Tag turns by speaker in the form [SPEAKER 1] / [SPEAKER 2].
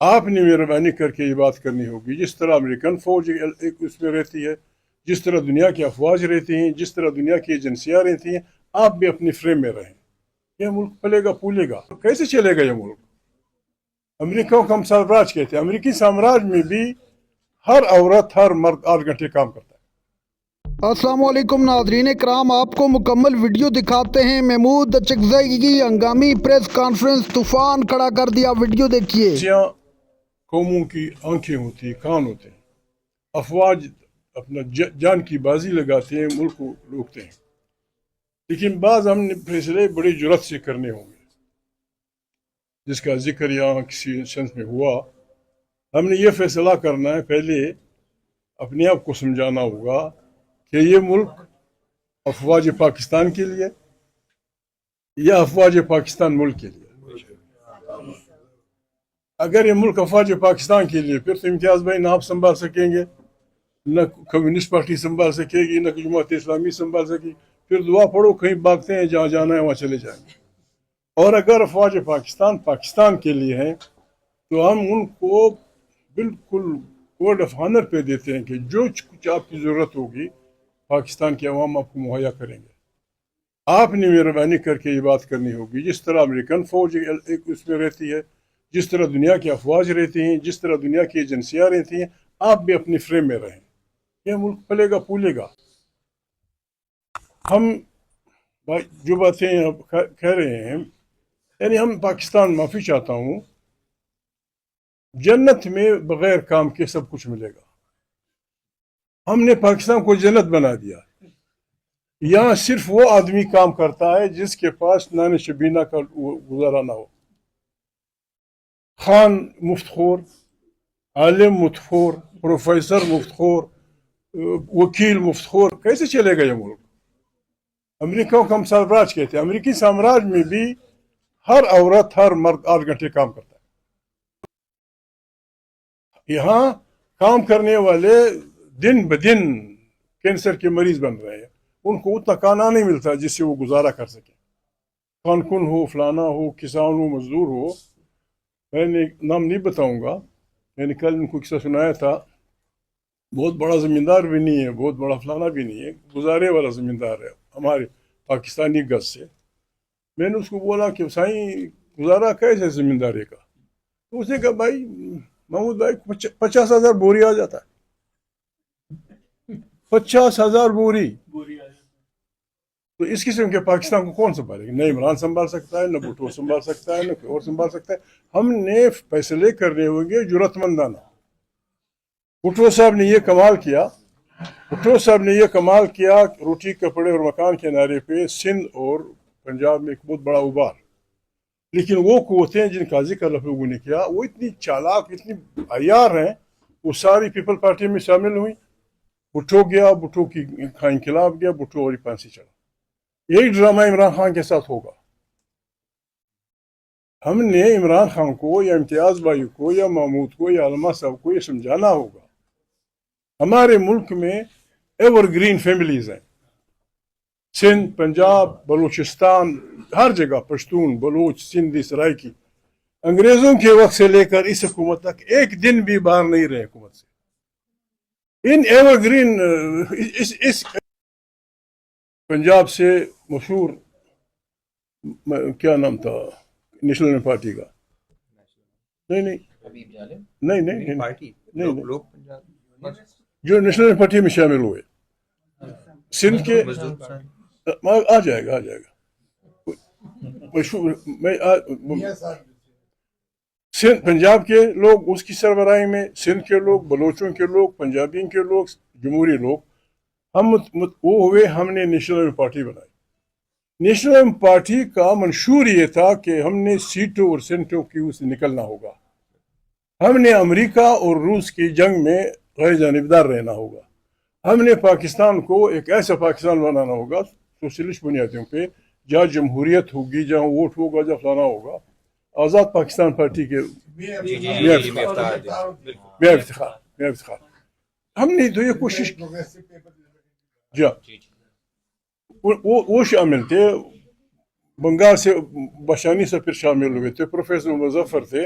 [SPEAKER 1] آپ نے مہربانی کر کے یہ بات کرنی ہوگی، جس طرح امریکن فوج ایک اس میں رہتی ہے، جس طرح دنیا کی افواج رہتی ہیں، جس طرح دنیا کی ایجنسیاں رہتی ہیں، آپ بھی اپنی فریم میں رہیں۔ یہ ملک پلے گا پھولے گا، کیسے چلے گا یہ ملک؟ امریکہ کو ہم سامراج کہتے ہیں، امریکی سامراج میں بھی ہر عورت ہر مرد 8 گھنٹے کام کرتا ہے۔
[SPEAKER 2] السلام علیکم ناظرین کرام، آپ کو مکمل ویڈیو دکھاتے ہیں۔ محمود اچکزئی کی ہنگامی پریس کانفرنس طوفان کھڑا کر دیا، ویڈیو دیکھیے۔
[SPEAKER 1] قوموں کی آنکھیں ہوتی ہیں، کان ہوتے ہیں، افواج اپنا جان کی بازی لگاتے ہیں، ملک کو روکتے ہیں، لیکن بعض ہم نے فیصلے بڑی جرات سے کرنے ہوں گے، جس کا ذکر یہاں کسی سنس میں ہوا۔ ہم نے یہ فیصلہ کرنا ہے، پہلے اپنے آپ کو سمجھانا ہوگا کہ یہ ملک افواج پاکستان کے لیے یا افواج پاکستان ملک کے لیے۔ اگر یہ ملک افواج پاکستان کے لیے، پھر تو امتیاز بھائی نہ آپ سنبھال سکیں گے، نہ کمیونسٹ پارٹی سنبھال سکے گی، نہ جماعت اسلامی سنبھال سکے گی۔ پھر دعا پڑھو، کہیں بھاگتے ہیں، جہاں جانا ہے وہاں چلے جائیں گے۔ اور اگر افواج پاکستان کے لیے ہیں تو ہم ان کو بالکل کوڈ آف آنر پہ دیتے ہیں کہ جو کچھ آپ کی ضرورت ہوگی پاکستان کے عوام آپ کو مہیا کریں گے۔ آپ نے مہربانی کر کے یہ بات کرنی ہوگی، جس طرح امریکن فوج ایک اس میں رہتی ہے، جس طرح دنیا کی افواج رہتی ہیں، جس طرح دنیا کی ایجنسیاں رہتی ہیں، آپ بھی اپنی فریم میں رہیں۔ یہ ملک پلے گا پھولے گا۔ ہم جو باتیں کہہ رہے ہیں، یعنی ہم پاکستان، معافی چاہتا ہوں، جنت میں بغیر کام کے سب کچھ ملے گا۔ ہم نے پاکستان کو جنت بنا دیا۔ یہاں صرف وہ آدمی کام کرتا ہے جس کے پاس نان شبینہ کا گزارا نہ ہو۔ خان مفت خور، عالم مفت خور، پروفیسر مفت خور، وکیل مفت خور، کیسے چلے گا یہ ملک؟ امریکہ کو ہم سامراج کہتے ہیں، امریکی سامراج میں بھی ہر عورت ہر مرد 8 گھنٹے کام کرتا ہے۔ یہاں کام کرنے والے دن بدن کینسر کے مریض بن رہے ہیں، ان کو اتنا کھانا نہیں ملتا جس سے وہ گزارا کر سکیں۔ کن ہو، فلانا ہو، کسان ہو، مزدور ہو۔ میں نے نام نہیں بتاؤں گا، میں نے کل ان کو قصہ سنایا تھا۔ بہت بڑا زمیندار بھی نہیں ہے، بہت بڑا فلانا بھی نہیں ہے، گزارے والا زمیندار ہے ہمارے پاکستانی گز سے۔ میں نے اس کو بولا کہ سائیں گزارا کیسے زمینداری کا؟ تو اس نے کہا بھائی محمود بھائی 50,000 بوری آ جاتا ہے۔ 50,000 بوری۔ تو اس قسم کے پاکستان کو کون سنبھالے گا؟ نہ عمران سنبھال سکتا ہے، نہ بھٹو سنبھال سکتا ہے، نہ کوئی اور سنبھال سکتا ہے۔ ہم نے فیصلے کرنے ہوں گے جرات مندانہ۔ بھٹو صاحب نے یہ کمال کیا، روٹی کپڑے اور مکان کے نعرے پہ سندھ اور پنجاب میں ایک بہت بڑا ابھار۔ لیکن وہ قوتیں جن کا ذکر لوگوں نے کیا، وہ اتنی چالاک، اتنی عیار ہیں، وہ ساری پیپل پارٹی میں شامل ہوئی۔ بھٹو گیا، بھٹو کی انقلاب گیا، بھٹو اور پھانسی چڑھا۔ یہی ڈرامہ عمران خان کے ساتھ ہوگا۔ ہم نے عمران خان کو یا امتیاز بھائی کو یا محمود کو یا علماء صاحب کو یہ سمجھانا ہوگا، ہمارے ملک میں ایور گرین فیملیز ہیں، سندھ، پنجاب، بلوچستان، ہر جگہ، پشتون، بلوچ، سندھی، سرائکی، انگریزوں کے وقت سے لے کر اس حکومت تک ایک دن بھی باہر نہیں رہے حکومت سے۔ ان ایور گرین اس پنجاب سے مشہور کیا نام تھا نیشنل پارٹی کا؟ نہیں جو نیشنل پارٹی میں شامل ہوئے سندھ کے، آ جائے گا سندھ پنجاب کے لوگ اس کی سربراہی میں، سندھ کے لوگ، بلوچوں کے لوگ، پنجابیوں کے لوگ، جمہوری لوگ، ہم وہ ہوئے۔ ہم نے نیشنل پارٹی بنائی۔ نیشنل پارٹی کا منشور یہ تھا کہ ہم نے سیٹوں اور سینٹوں کی سے نکلنا ہوگا، ہم نے امریکہ اور روس کی جنگ میں غیر جانبدار رہنا ہوگا، ہم نے پاکستان کو ایک ایسا پاکستان بنانا ہوگا سوشلسٹ بنیادوں پہ، جہاں جمہوریت ہوگی، جہاں ووٹ ہوگا، جہاں فلانا ہوگا۔ آزاد پاکستان پارٹی کے میں افتخار ہم نے تو یہ کوشش کی۔ وہ شامل تھے، بنگال سے بشانی سے پھر شامل ہوئے تھے، پروفیسر مظفر تھے،